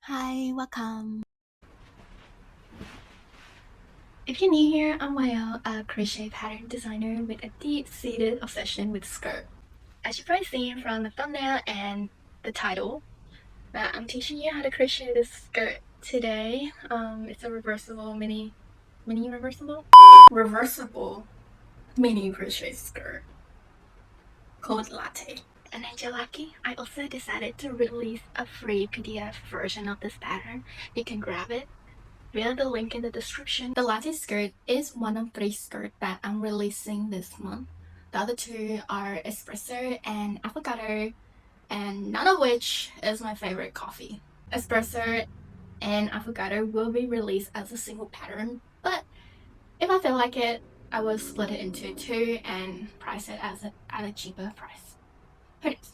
Hi, welcome. If you're new here, I'm YL, a crochet pattern designer with a deep-seated obsession with skirt. As you've probably seen from the thumbnail and the title, that I'm teaching you how to crochet this skirt today. It's a reversible reversible mini crochet skirt called Latte. And then you're lucky, I also decided to release a free PDF version of this pattern. You can grab it via the link in the description. The latte skirt is one of 3 skirts that I'm releasing this month. The other 2 are espresso and avocado, and none of which is my favorite coffee. Espresso and avocado will be released as a single pattern, but if I feel like it, I will split it into 2 and price it at a cheaper price. Who knows?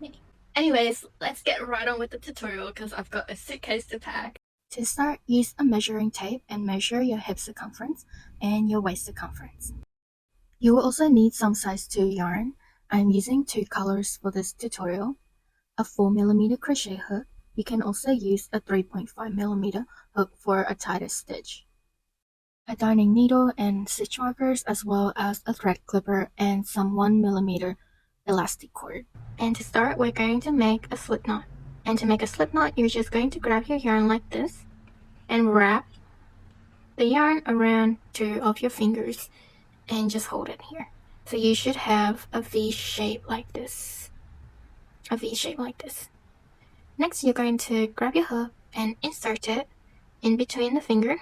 Maybe. Anyways, let's get right on with the tutorial because I've got a suitcase to pack. To start, use a measuring tape and measure your hip circumference and your waist circumference. You will also need some size 2 yarn. I'm using 2 colors for this tutorial. A 4mm crochet hook. You can also use a 3.5mm hook for a tighter stitch. A darning needle and stitch markers, as well as a thread clipper and some 1mm elastic cord. And to start, we're going to make a slip knot. And to make a slip knot, you're just going to grab your yarn like this and wrap the yarn around 2 of your fingers and just hold it here. So you should have a V shape like this. A V shape like this. Next, you're going to grab your hook and insert it in between the finger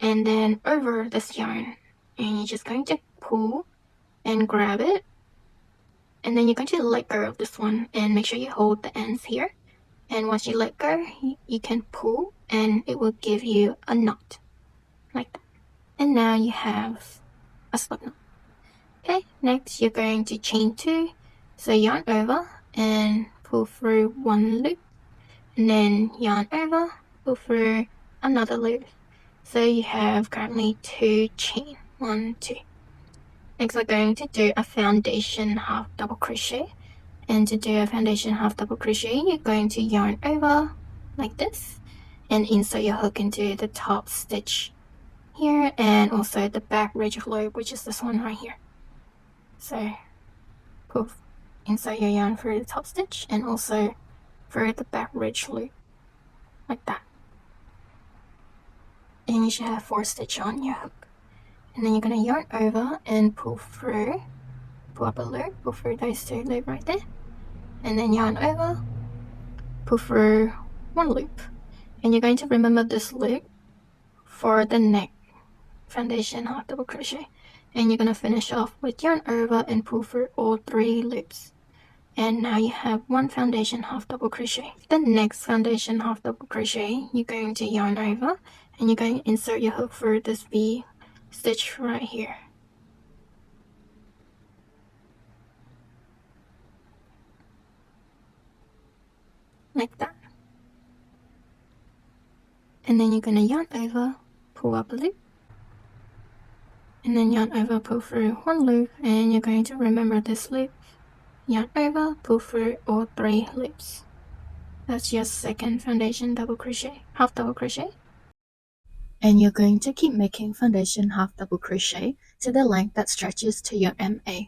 and then over this yarn. And you're just going to pull and grab it. And then you're going to let go of this one and make sure you hold the ends here. And once you let go, you can pull and it will give you a knot like that. And now you have a slip knot. Okay, next you're going to chain 2. So yarn over and pull through 1 loop. And then yarn over, pull through another loop. So you have currently 2 chain. 1, 2. Next we're going to do a foundation half double crochet. And to do a foundation half double crochet, you're going to yarn over like this and insert your hook into the top stitch here and also the back ridge loop, which is this one right here. So poof, insert your yarn through the top stitch and also through the back ridge loop like that. And you should have 4 stitches on your hook. And then you're going to yarn over and pull through, pull up a loop, pull through those 2 loops right there, and then yarn over, pull through 1 loop. And you're going to remember this loop for the next foundation half double crochet. And you're going to finish off with yarn over and pull through all 3 loops. And now you have 1 foundation half double crochet. The next foundation half double crochet, you're going to yarn over and you're going to insert your hook through this V stitch right here. Like that. And then you're going to yarn over, pull up a loop, and then yarn over, pull through 1 loop, and you're going to remember this loop, yarn over, pull through all 3 loops. That's your second foundation double crochet, half double crochet. And you're going to keep making foundation half double crochet to the length that stretches to your MA.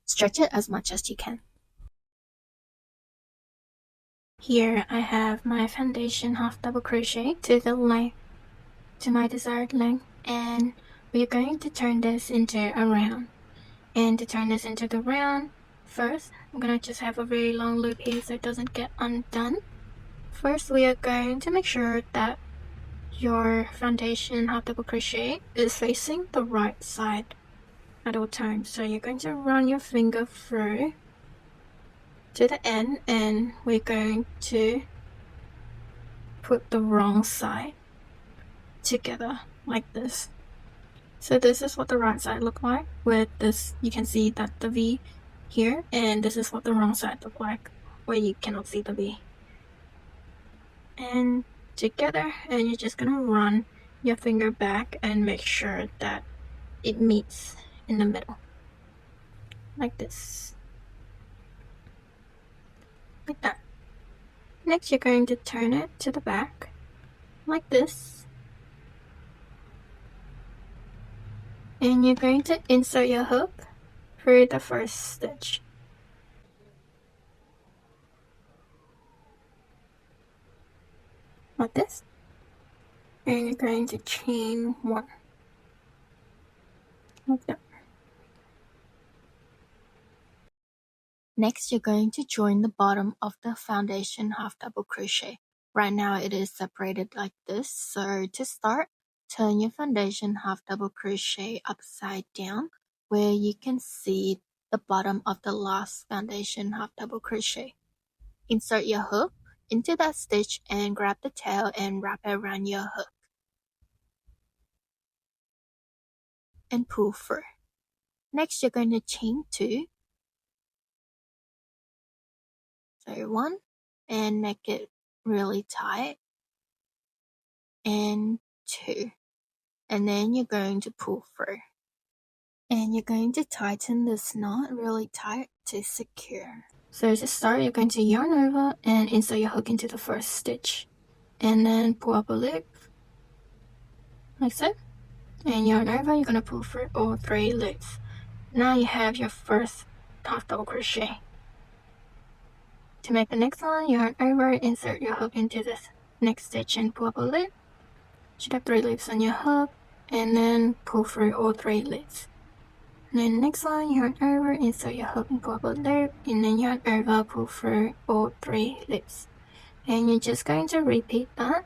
Stretch it as much as you can. Here I have my foundation half double crochet to the length, to my desired length, and we're going to turn this into a round. And to turn this into the round, first I'm gonna just have a very long loop here so it doesn't get undone. First we are going to make sure that your foundation half double crochet is facing the right side at all times. So you're going to run your finger through to the end and we're going to put the wrong side together like this. So this is what the right side look like. With this you can see that the V here, and this is what the wrong side look like where you cannot see the V. And together, and you're just gonna run your finger back and make sure that it meets in the middle like this, like that. Next, you're going to turn it to the back like this, and you're going to insert your hook through the first stitch like this, and you're going to chain 1 like that. Next, you're going to join the bottom of the foundation half double crochet. Right now it is separated like this, so to start, turn your foundation half double crochet upside down where you can see the bottom of the last foundation half double crochet. Insert your hook into that stitch and grab the tail and wrap it around your hook and pull through. Next, you're going to chain 2, so 1, and make it really tight, and 2, and then you're going to pull through, and you're going to tighten this knot really tight to secure. So to start, you're going to yarn over and insert your hook into the first stitch, and then pull up a loop like so, and yarn over. You're going to pull through all 3 loops. Now you have your first half double crochet. To make the next one, yarn over, insert your hook into this next stitch and pull up a loop. Should have 3 loops on your hook, and then pull through all 3 loops. And then next one, yarn over, insert your hook and pull up a loop, and then yarn over, pull through all 3 loops. And you're just going to repeat that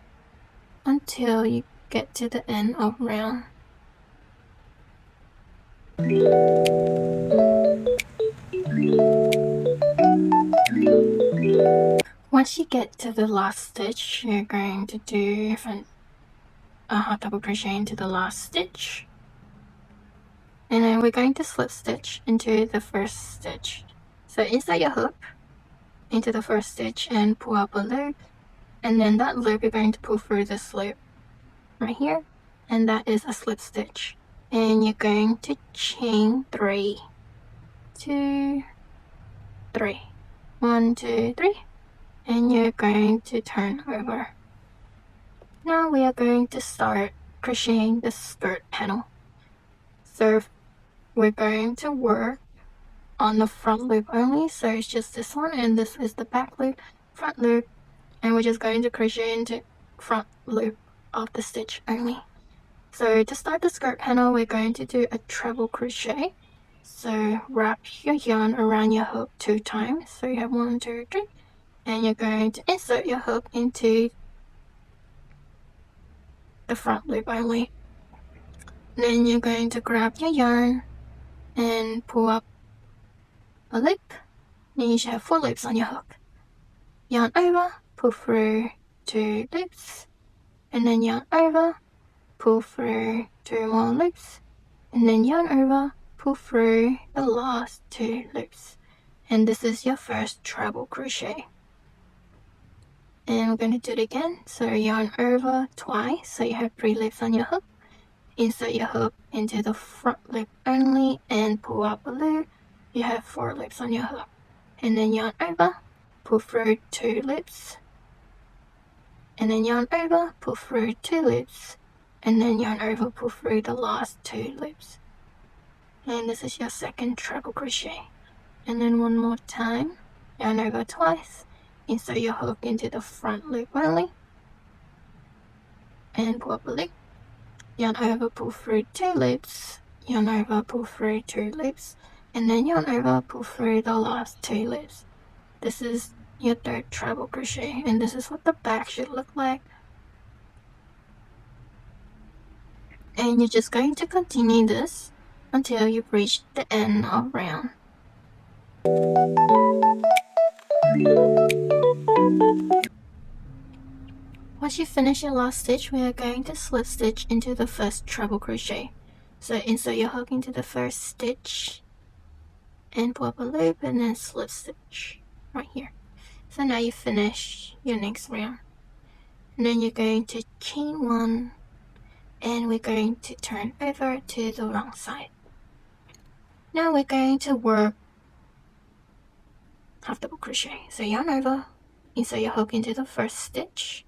until you get to the end of round. Once you get to the last stitch, you're going to do a half double crochet into the last stitch, and then we're going to slip stitch into the first stitch. So insert your hook into the first stitch and pull up a loop, and then that loop you're going to pull through this loop right here, and that is a slip stitch, and you're going to chain 3, 2, 3, 1, 2, 3, and you're going to turn over. Now we are going to start crocheting the skirt panel. So we're going to work on the front loop only, so it's just this one, and this is the back loop, front loop, and we're just going to crochet into front loop of the stitch only. So to start the skirt panel, we're going to do a treble crochet. So wrap your yarn around your hook 2 times, so you have 1, 2, 3, and you're going to insert your hook into the front loop only. Then you're going to grab your yarn and pull up a loop. Then you should have 4 loops on your hook. Yarn over, pull through 2 loops, and then yarn over, pull through 2 more loops, and then yarn over, pull through the last 2 loops. And this is your first treble crochet. And we're going to do it again. So yarn over twice, so you have 3 loops on your hook. Insert your hook into the front loop only and pull up a loop. You have 4 loops on your hook. And then yarn over, pull through 2 loops, and then yarn over, pull through 2 loops, and then yarn over, pull through the last 2 loops. And this is your second treble crochet. And then one more time, yarn over twice, insert your hook into the front loop only, and pull up a loop. Yarn over, pull through 2 loops, yarn over, pull through 2 loops, and then yarn over, pull through the last 2 loops. This is your third treble crochet, and this is what the back should look like. And you're just going to continue this until you've reached the end of round. Once you finish your last stitch, we are going to slip stitch into the first treble crochet. So insert your hook into the first stitch and pull up a loop, and then slip stitch right here. So now you finish your next round. And then you're going to chain 1, and we're going to turn over to the wrong side. Now we're going to work half double crochet. So yarn over, insert your hook into the first stitch,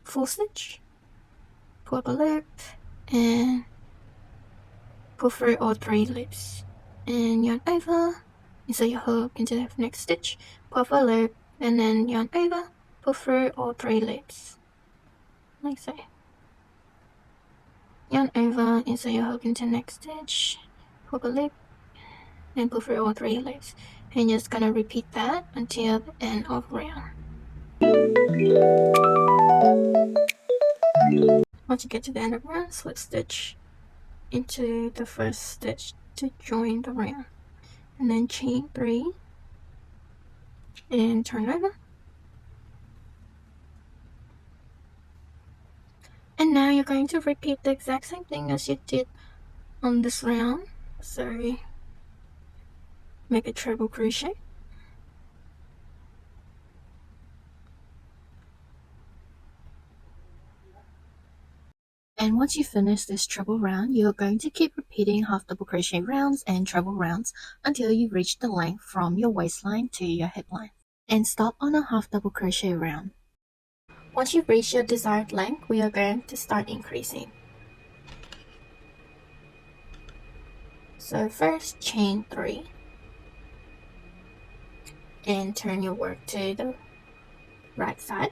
full stitch, pull up a loop, and pull through all 3 loops, and yarn over, insert your hook into the next stitch, pull up a loop, and then yarn over, pull through all 3 loops, like so. Yarn over, insert your hook into the next stitch, pull up a loop, and pull through all 3 loops. And you're just gonna repeat that until the end of round. Once you get to the end of round, slip stitch into the first stitch to join the round, and then chain 3 and turn over. And now you're going to repeat the exact same thing as you did on this round. So make a treble crochet, and once you finish this treble round, you're going to keep repeating half double crochet rounds and treble rounds until you reach the length from your waistline to your hip line, and stop on a half double crochet round. Once you reach your desired length, we are going to start increasing. So first chain 3 and turn your work to the right side,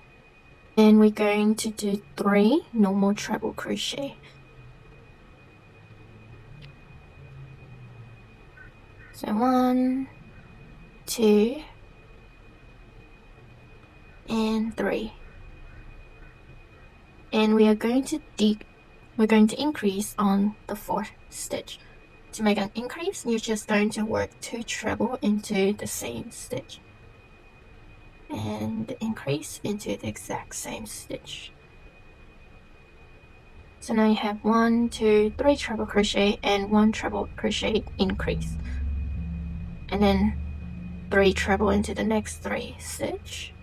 and we're going to do 3 normal treble crochet. So 1, 2, and 3, and we are going to increase on the 4th stitch. To make an increase, you're just going to work 2 treble into the same stitch and increase into the exact same stitch. So now you have 1, 2, 3 treble crochet and 1 treble crochet increase, and then 3 treble into the next 3 stitch,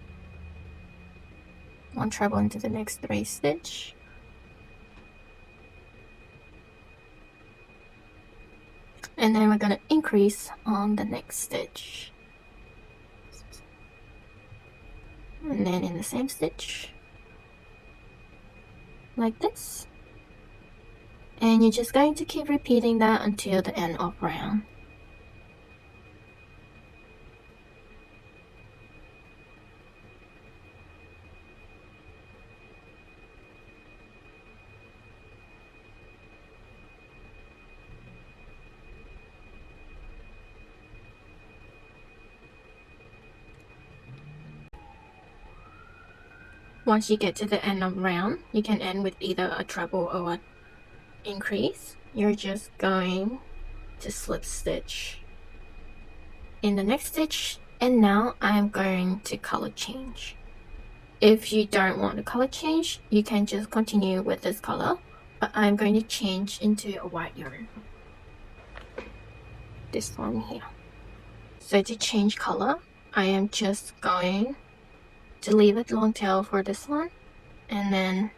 1 treble into the next 3 stitch, and then we're going to increase on the next stitch, and then in the same stitch like this, and you're just going to keep repeating that until the end of round. Once you get to the end of round, you can end with either a treble or an increase. You're just going to slip stitch in the next stitch, and now I'm going to color change. If you don't want to color change, you can just continue with this color, but I'm going to change into a white yarn, this one here. So to change color, I am just going to leave it long tail for this one, and then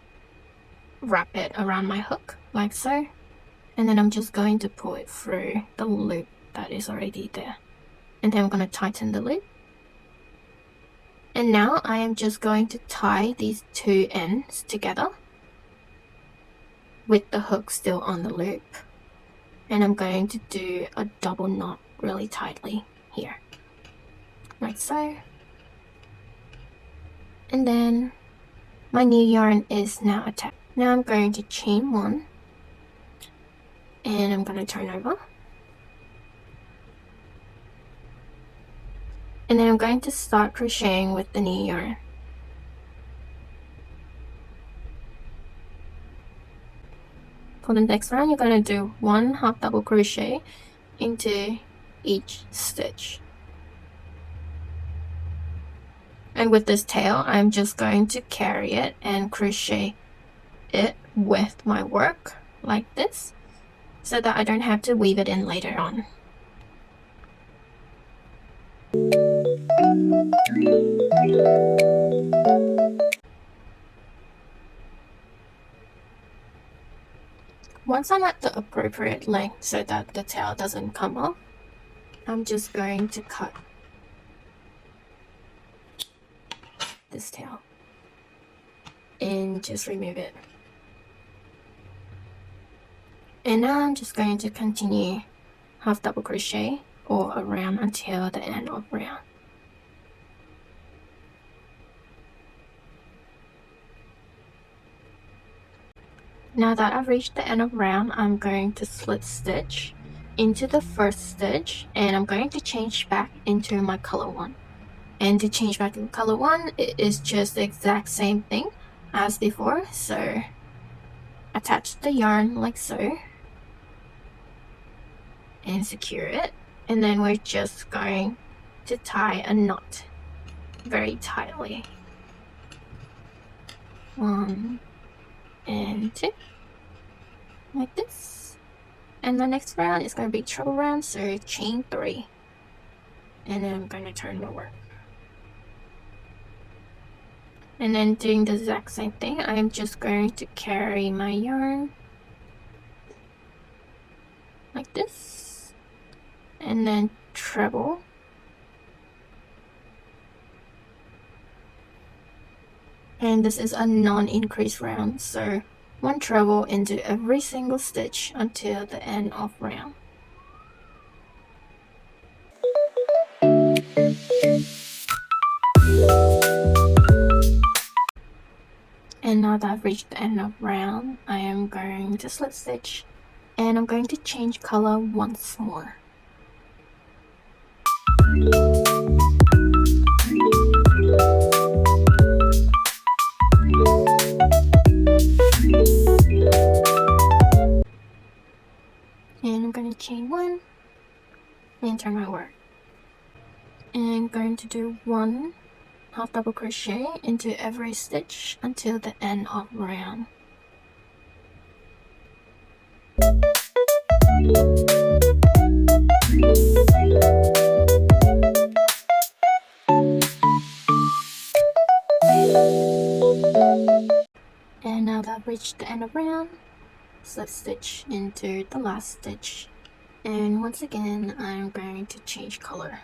wrap it around my hook like so, and then I'm just going to pull it through the loop that is already there, and then I'm going to tighten the loop. And now I am just going to tie these 2 ends together with the hook still on the loop, and I'm going to do a double knot really tightly here like so. And then my new yarn is now attached. Now I'm going to chain 1, and I'm going to turn over, and then I'm going to start crocheting with the new yarn. For the next round, you're going to do 1 half double crochet into each stitch. And with this tail, I'm just going to carry it and crochet it with my work like this, so that I don't have to weave it in later on. Once I'm at the appropriate length so that the tail doesn't come off, I'm just going to cut this tail and just remove it. And now I'm just going to continue half double crochet all around until the end of round. Now that I've reached the end of round, I'm going to slip stitch into the first stitch, and I'm going to change back into my color one. And to change back to color one, it is just the exact same thing as before. So attach the yarn like so and secure it, and then we're just going to tie a knot very tightly. 1 and 2, like this. And the next round is going to be treble round, so chain 3, and then I'm going to turn the work. And then doing the exact same thing, I'm just going to carry my yarn like this, and then treble, and this is a non-increase round, so 1 treble into every single stitch until the end of round. And now that I've reached the end of round, I am going to slip stitch, and I'm going to change color once more. And I'm going to chain 1 and turn my work. And I'm going to do 1 half double crochet into every stitch until the end of round. And now that I've reached the end of round, slip stitch into the last stitch, and once again I'm going to change color.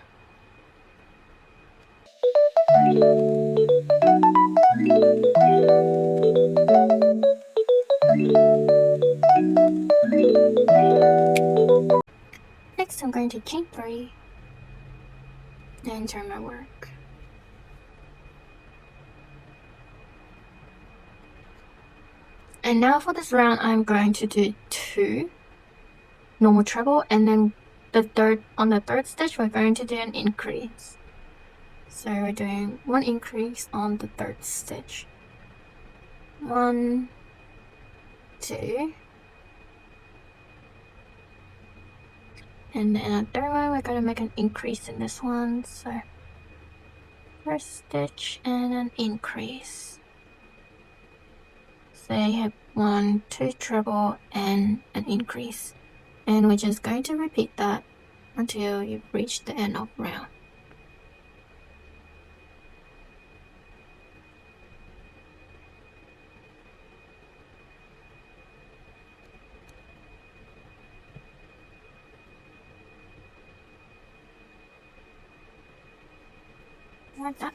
Next I'm going to chain 3 and turn my work. And now for this round, I'm going to do 2 normal treble, and then on the third stitch, we're going to do an increase. So we're doing 1 increase on the third stitch. 1, 2, and then a third one, we're going to make an increase in this one. So first stitch and an increase. So you have 1, 2 treble and an increase, and we're just going to repeat that until you've reached the end of round. Like that.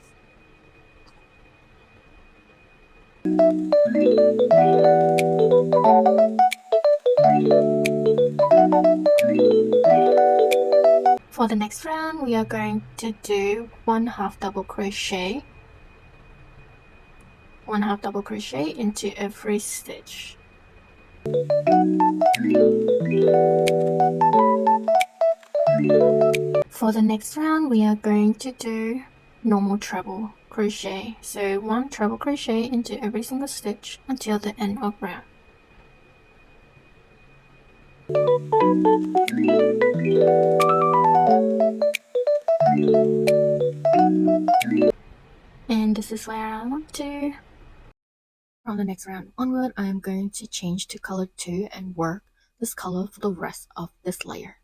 For the next round, we are going to do 1 half double crochet, 1 half double crochet into every stitch. For the next round, we are going to do normal treble crochet, so 1 treble crochet into every single stitch until the end of round. And this is where I want to. From the next round onward, I am going to change to color 2 and work this color for the rest of this layer.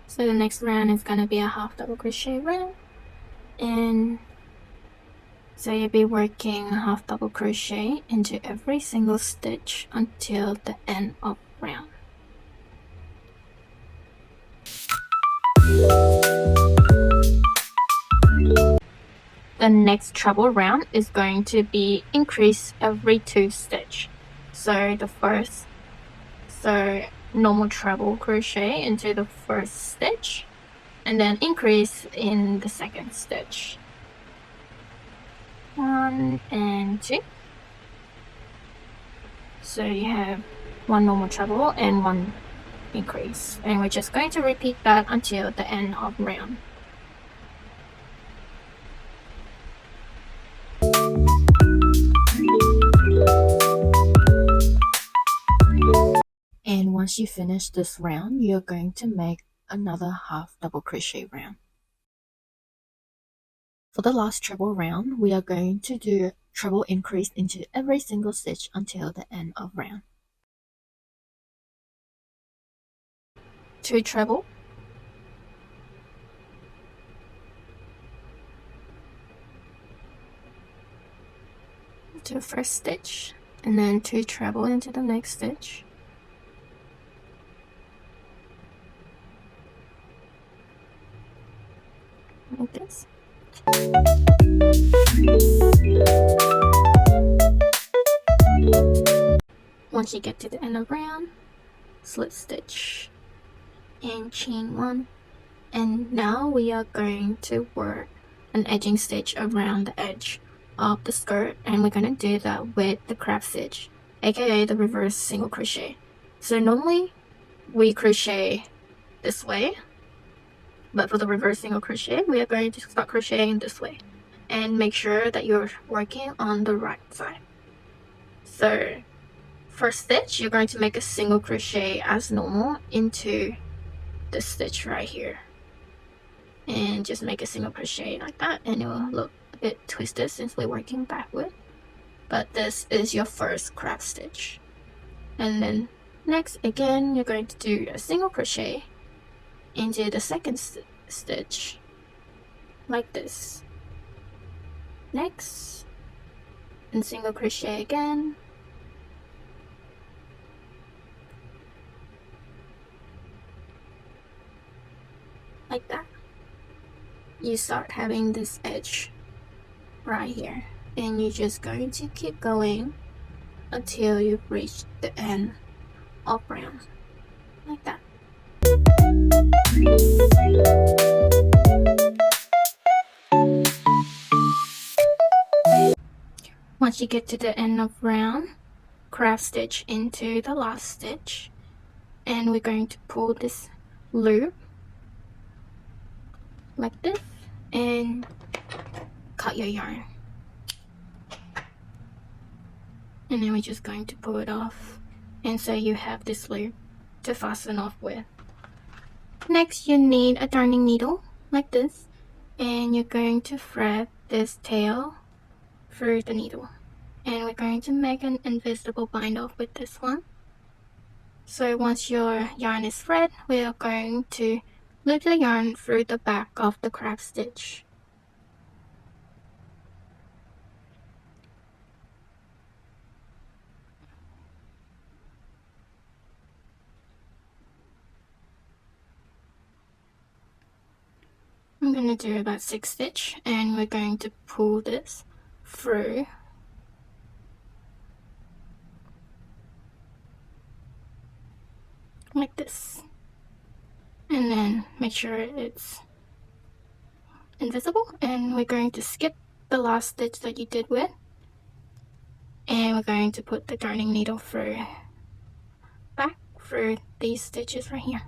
So the next round is going to be a half double crochet round, and so you'll be working half double crochet into every single stitch until the end of round. the next treble round is going to be increase every 2 stitch. So normal treble crochet into the first stitch and then increase in the second stitch. 1 and 2. So you have 1 normal treble and 1 increase, and we're just going to repeat that until the end of round. And once you finish this round, you're going to make another half double crochet round. For the last treble round, we are going to do treble increase into every single stitch until the end of round. 2 treble, to the first stitch, and then 2 treble into the next stitch. Like this. Once you get to the end of round, slip stitch and chain 1, and now we are going to work an edging stitch around the edge of the skirt, and we're going to do that with the crab stitch, aka the reverse single crochet. So normally we crochet this way, but for the reverse single crochet we are going to start crocheting this way, and make sure that you're working on the right side. So first stitch, you're going to make a single crochet as normal into this stitch right here, and just make a single crochet like that, and it will look a bit twisted since we're working backward, but this is your first crab stitch. And then next, again, you're going to do a single crochet into the second stitch like this. Next, and single crochet again, like that. You start having this edge right here, and you're just going to keep going until you reach the end of round, like that. Once you get to the end of round, crab stitch into the last stitch, and we're going to pull this loop like this and cut your yarn, and then we're just going to pull it off, and so you have this loop to fasten off with. Next, you need a darning needle like this, and you're going to thread this tail through the needle, and we're going to make an invisible bind off with this one. So once your yarn is thread, we are going to loop the yarn through the back of the crab stitch. I'm going to do about 6 stitch, and we're going to pull this through like this, and then make sure it's invisible, and we're going to skip the last stitch that you did with, and we're going to put the darning needle through back through these stitches right here.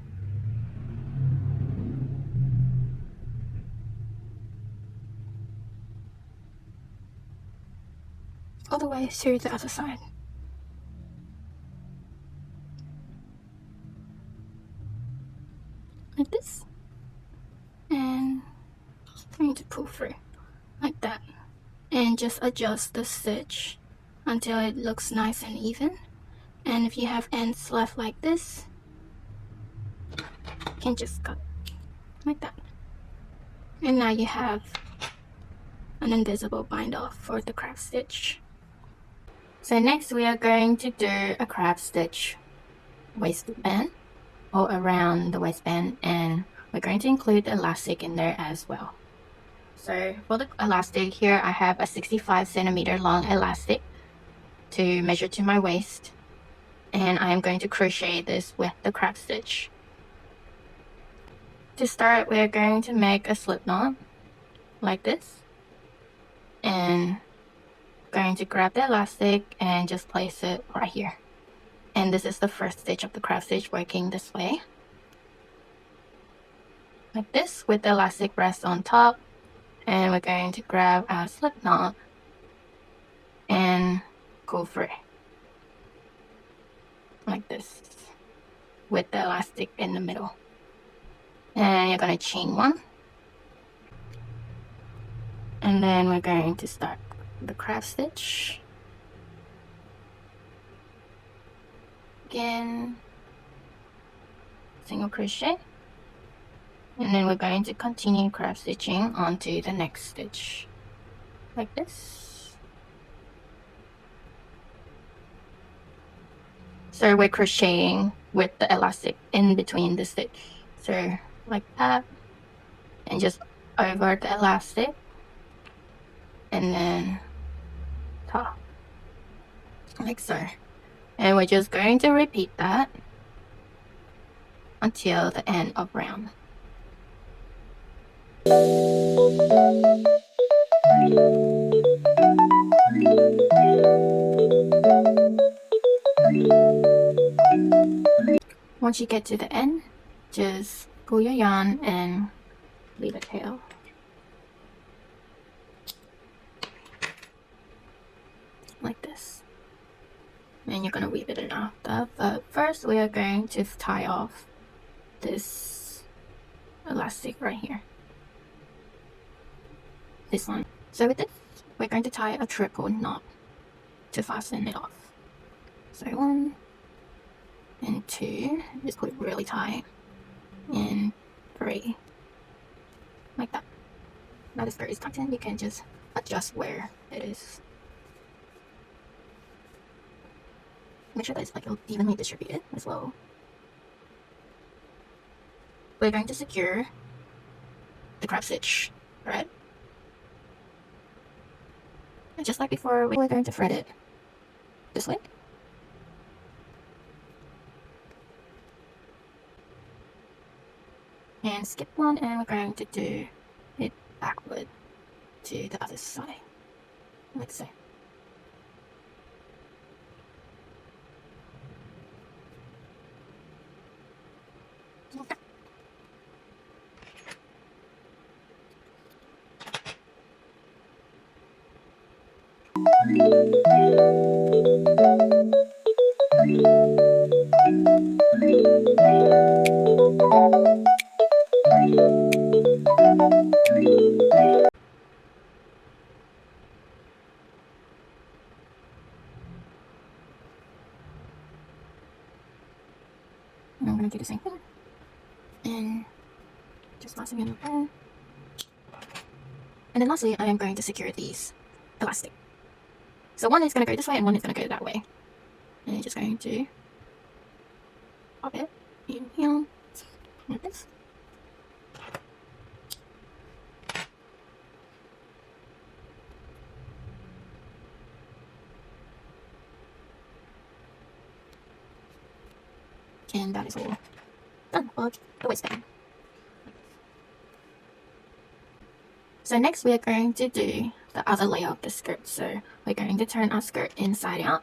All the way to the other side. Like this. And I'm going to pull through like that. And just adjust the stitch until it looks nice and even. And if you have ends left like this, you can just cut like that. And now you have an invisible bind off for the crab stitch. So next we are going to do a crab stitch waistband, or around the waistband, and we're going to include the elastic in there as well. So for the elastic here, I have a 65cm long elastic to measure to my waist, and I am going to crochet this with the crab stitch. To start, we're going to make a slip knot like this, and going to grab the elastic and just place it right here. And this is the first stitch of the crab stitch, working this way like this with the elastic rest on top. And we're going to grab our slip knot and go for it like this with the elastic in the middle. And you're going to chain one, and then we're going to start the crab stitch again, single crochet, and then we're going to continue crab stitching onto the next stitch like this. So we're crocheting with the elastic in between the stitch, so like that, and just over the elastic, and then top like so. And we're just going to repeat that until the end of round. Once you get to the end, just pull your yarn and leave a tail. Like this. And you're gonna weave it in after. But first we are going to tie off this elastic right here. This one. So with this, we're going to tie a triple knot to fasten it off. So 1 and 2, just pull it really tight, and 3, like that. Now this part is tucked in, you can just adjust where it is. Make sure that it's like evenly distributed as well. We're going to secure the crab stitch thread, and just like before, we're going to thread it this way. And skip one, and we're going to do it backward to the other side, like so. I'm going to do the same thing, and just fasten it up. And then lastly, I am going to secure these elastic. So one is going to go this way and one is going to go that way. And I'm just going to pop it in here like this. And that is all done for the waistband. So next we are going to do the other layer of the skirt. So we're going to turn our skirt inside out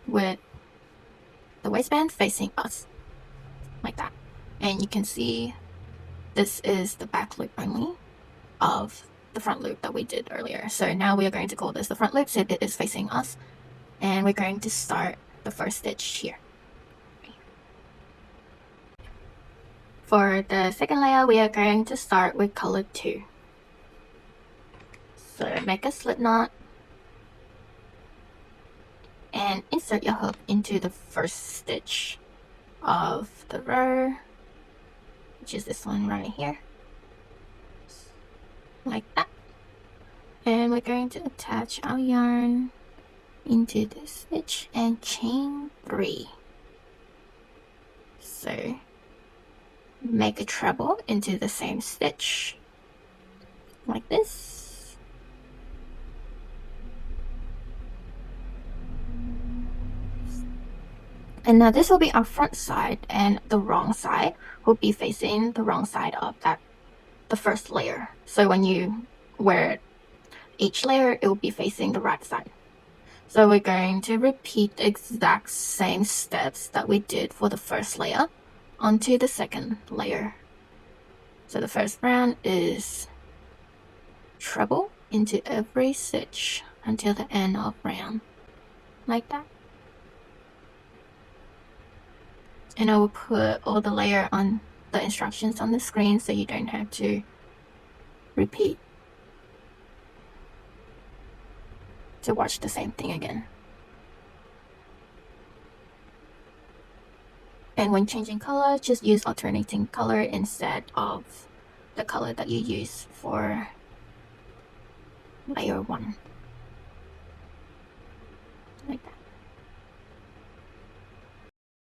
with the waistband facing us like that. And you can see this is the back loop only of the front loop that we did earlier. So now we are going to call this the front loop, so it is facing us. And we're going to start the first stitch here. For the second layer, we are going to start with color 2. So make a slip knot and insert your hook into the first stitch of the row, which is this one right here, like that. And we're going to attach our yarn into this stitch and chain 3. So make a treble into the same stitch like this. And now this will be our front side, and the wrong side will be facing the wrong side of the first layer. So when you wear each layer, it will be facing the right side. So we're going to repeat the exact same steps that we did for the first layer onto the second layer. So the first round is treble into every stitch until the end of round, like that. And I will put all the layer on the instructions on the screen so you don't have to repeat to watch the same thing again. And when changing color, just use alternating color instead of the color that you use for layer 1. Like that.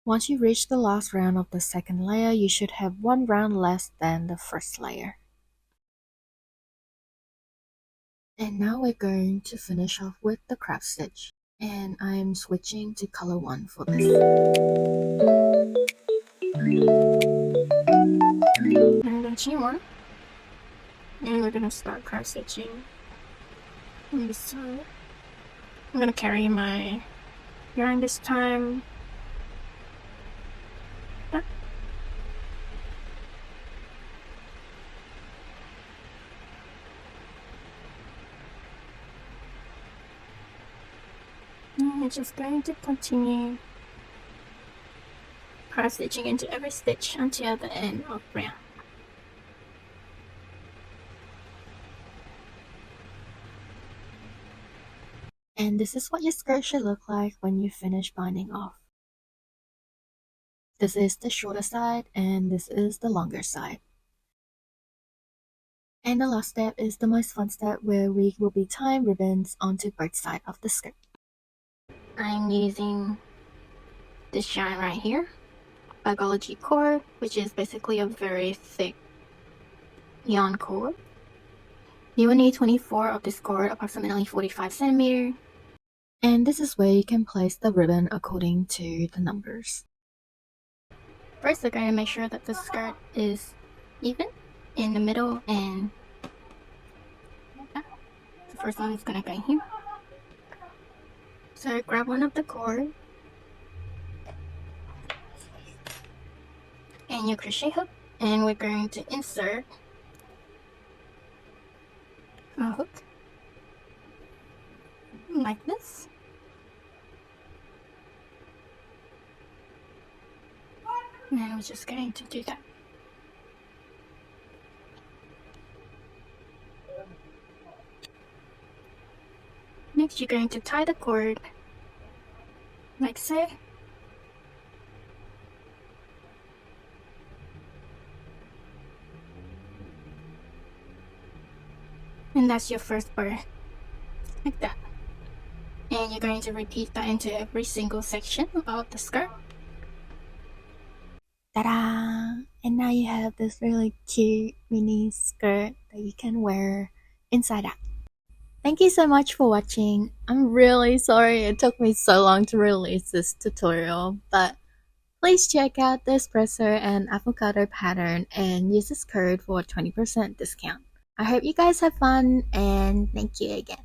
Once you reach the last round of the second layer, you should have one round less than the first layer. And now we're going to finish off with the crab stitch. And I'm switching to color 1 for this. I'm going to chain 1. And we're going to start crab stitching on this side. I'm going to carry my yarn this time. And I'm just going to continue cross stitching into every stitch until the end of round. And this is what your skirt should look like when you finish binding off. This is the shorter side and this is the longer side. And the last step is the most fun step where we will be tying ribbons onto both sides of the skirt. I'm using this yarn right here, Bagology cord, which is basically a very thick yarn cord. You will need 24 of this cord, approximately 45 centimeters. And this is where you can place the ribbon according to the numbers. First, we're going to make sure that the skirt is even in the middle, and the first one is going to go here. So grab one of the cord and your crochet hook, and we're going to insert a hook like this. And I'm just going to do that. Next, you're going to tie the cord like so. And that's your first bar, like that. And you're going to repeat that into every single section of the skirt. Ta-da! And now you have this really cute mini skirt that you can wear inside out. Thank you so much for watching. I'm really sorry it took me so long to release this tutorial, but please check out the espresso and avocado pattern and use this code for a 20% discount. I hope you guys have fun, and thank you again.